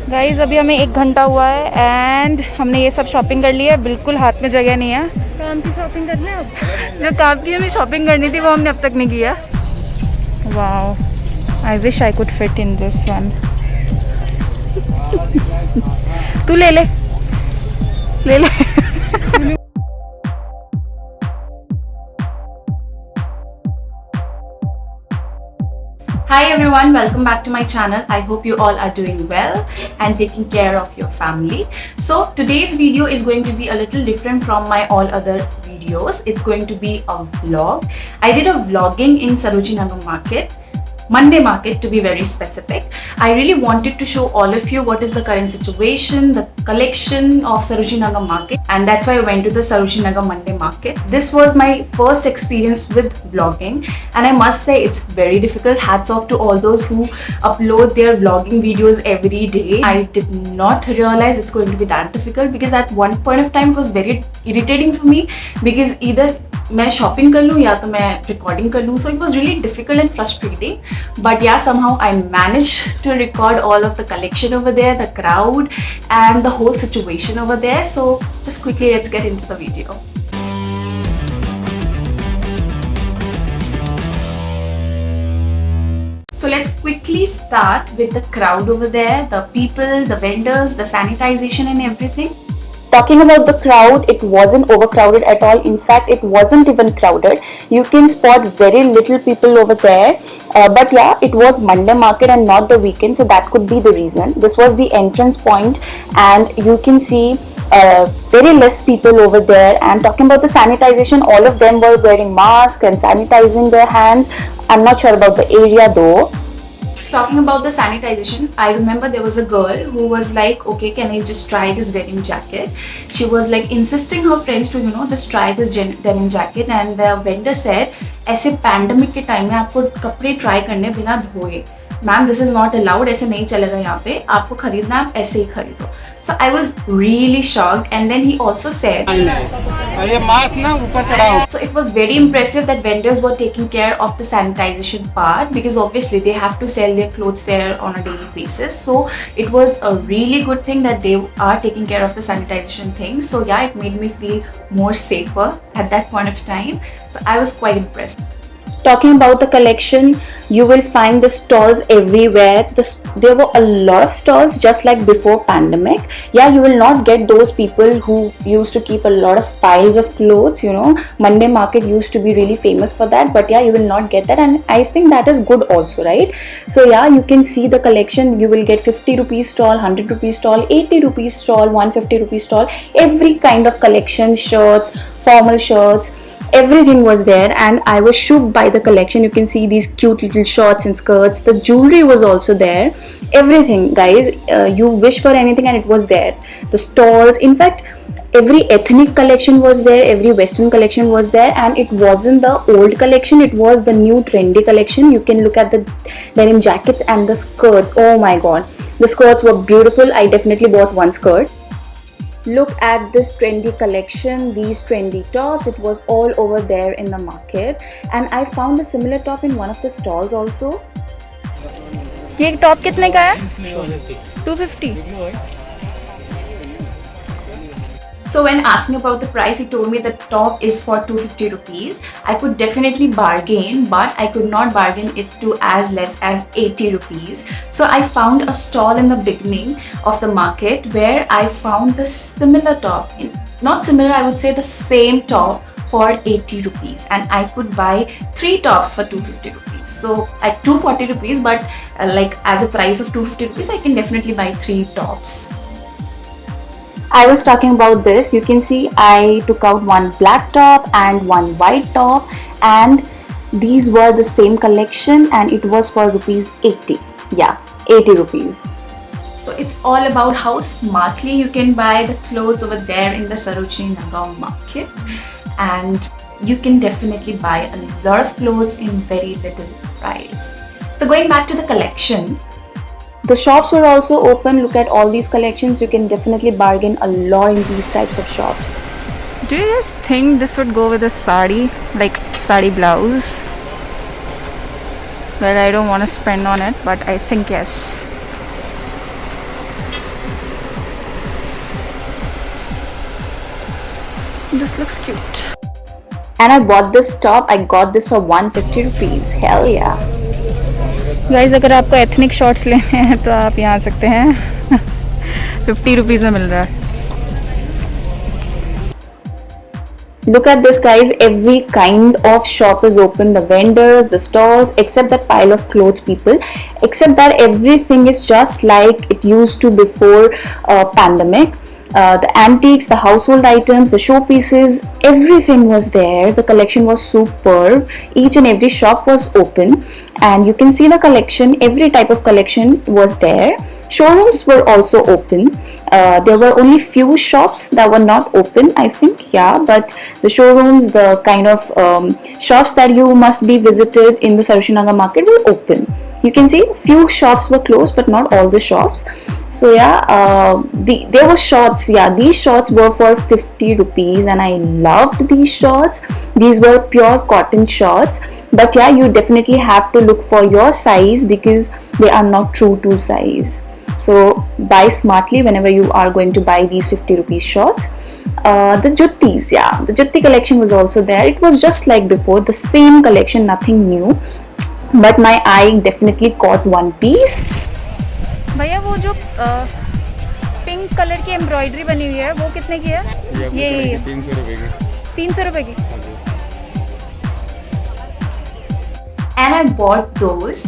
Guys अभी हमें 1 घंटा हुआ है एंड हमने ये सब शॉपिंग कर लिया है। बिल्कुल हाथ में जगह नहीं है। काम की शॉपिंग कर लें अब। जो काम की हमें शॉपिंग करनी थी वो हमने अब तक नहीं किया। Wow, I wish I could fit in this one. तू ले ले ले ले। Hi everyone, welcome back to my channel. I hope you all are doing well and taking care of your family. So today's video is going to be a little different from my all other videos. It's going to be a vlog. I did a vlogging in Sarojini Nagar Market, Monday Market to be very specific. I really wanted to show all of you what is the current situation, the collection of Sarojini Nagar Market, and that's why I went to the Sarojini Nagar Monday Market. This was my first experience with vlogging and I must say it's very difficult. Hats off to all those who upload their vlogging videos every day. I did not realize it's going to be that difficult because at one point of time it was very irritating for me because either मैं shopping कर लूँ या तो मैं recording कर लूँ. So it was really difficult and frustrating. But yeah, somehow I managed to record all of the collection over there, the crowd and the whole situation over there. So just quickly let's get into the video. So let's quickly start with the crowd over there, the people, the vendors, the sanitization and everything. Talking about the crowd, it wasn't overcrowded at all. In fact, it wasn't even crowded. You can spot very little people over there. But yeah, it was Monday market and not the weekend, so that could be the reason. This was the entrance point and you can see very less people over there. And talking about the sanitization, all of them were wearing masks and sanitizing their hands. I'm not sure about the area though. Talking about the sanitization, I remember there was a girl who was like, okay, can I just try this denim jacket? She was like insisting her friends to, just try this denim jacket, and the vendor said, ऐसे pandemic के time में आपको कपड़े try करने बिना धोए, ma'am this is not allowed, ऐसे नहीं चलेगा यहाँ पे, आपको खरीदना आप ऐसे ही खरीदो. So I was really shocked and then he also said, so it was very impressive that vendors were taking care of the sanitization part because obviously they have to sell their clothes there on a daily basis. So it was a really good thing that they are taking care of the sanitization thing. So yeah, it made me feel more safer at that point of time. So I was quite impressed. Talking about the collection, you will find the stalls everywhere. There were a lot of stalls just like before pandemic. Yeah, you will not get those people who used to keep a lot of piles of clothes, Monday market used to be really famous for that, but yeah, you will not get that, and I think that is good also, right? So yeah, you can see the collection. You will get 50 rupees stall, 100 rupees stall, 80 rupees stall, 150 rupees stall, every kind of collection, shirts, formal shirts, everything was there, and I was shook by the collection. You can see these cute little shorts and skirts. The jewelry was also there. Everything, guys, you wish for anything and it was there. The stalls, in fact, every ethnic collection was there, every western collection was there, and it wasn't the old collection, it was the new trendy collection. You can look at the denim jackets and the skirts. Oh my god, the skirts were beautiful. I definitely bought one skirt. Look at this trendy collection, these trendy tops. It was all over there in the market, and I found a similar top in one of the stalls also. ये top कितने का है? 250. So when asking about the price, he told me the top is for 250 rupees. I could definitely bargain, but I could not bargain it to as less as 80 rupees. So I found a stall in the beginning of the market where I found the similar top, not similar, I would say the same top for 80 rupees, and I could buy 3 tops for 250 rupees. So at 240 rupees, but like as a price of 250 rupees, I can definitely buy 3 tops. I was talking about this. You can see I took out one black top and one white top, and these were the same collection, and it was for rupees 80. Yeah, 80 rupees. So it's all about how smartly you can buy the clothes over there in the Sarojini Nagar market, and you can definitely buy a lot of clothes in very little price. So going back to the collection, the shops were also open. Look at all these collections. You can definitely bargain a lot in these types of shops. Do you guys think this would go with a sari, like sari blouse? Well, I don't want to spend on it, but I think yes. This looks cute. And I bought this top. I got this for 150 rupees. Hell yeah. Guys अगर आपको ethnic shorts लेने हैं तो आप यहाँ आ सकते हैं 50 rupees में मिल रहा है. Look at this, guys. Every kind of shop is open. The vendors, the stalls, except that pile of clothes, people. Except that everything is just like it used to before pandemic. The antiques, the household items, the showpieces, everything was there. The collection was superb. Each and every shop was open, and you can see the collection. Every type of collection was there. Showrooms were also open. There were only few shops that were not open, I think, yeah, but the showrooms, the kind of shops that you must be visited in the Sarojini Nagar market were open. You can see few shops were closed, but not all the shops. So yeah, there were shorts. Yeah, these shorts were for 50 rupees, and I loved these shorts. These were pure cotton shorts, but yeah, you definitely have to look for your size because they are not true to size. So buy smartly whenever you are going to buy these 50 rupees shorts. The juttis, yeah, the jutti collection was also there. It was just like before, the same collection, nothing new, but my eye definitely caught one piece. भैया वो जो pink colour की embroidery बनी हुई है वो कितने की है? ये 300 रुपए की. 300 रुपए की. And I bought those.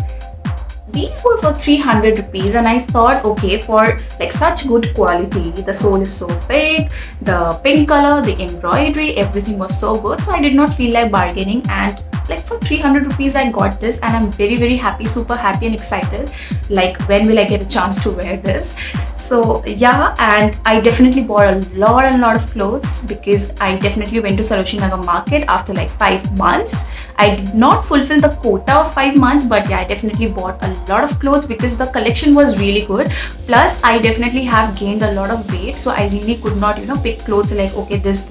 These were for 300 rupees, and I thought, okay, for like such good quality, the sole is so thick, the pink color, the embroidery, everything was so good, so I did not feel like bargaining, and like for 300 rupees I got this, and I'm very very happy, super happy and excited. Like, when will I get a chance to wear this? So yeah, and I definitely bought a lot of clothes because I definitely went to Sarojini Nagar market after like 5 months. I did not fulfill the quota of 5 months, but yeah, I definitely bought a lot of clothes because the collection was really good. Plus, I definitely have gained a lot of weight, so I really could not, pick clothes like, okay, this.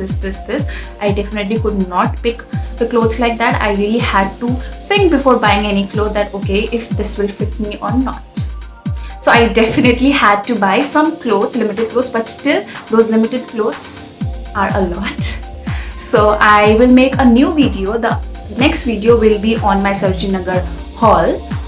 I definitely could not pick the clothes like that. I really had to think before buying any clothes that, okay, if this will fit me or not. So I definitely had to buy some clothes, limited clothes, but still those limited clothes are a lot. So I will make a new video. The next video will be on my Sarojini Nagar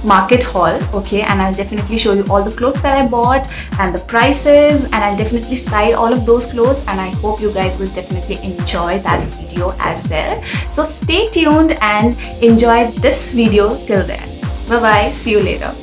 market haul, okay, and I'll definitely show you all the clothes that I bought and the prices, and I'll definitely style all of those clothes, and I hope you guys will definitely enjoy that video as well. So stay tuned and enjoy this video till then. Bye bye, see you later.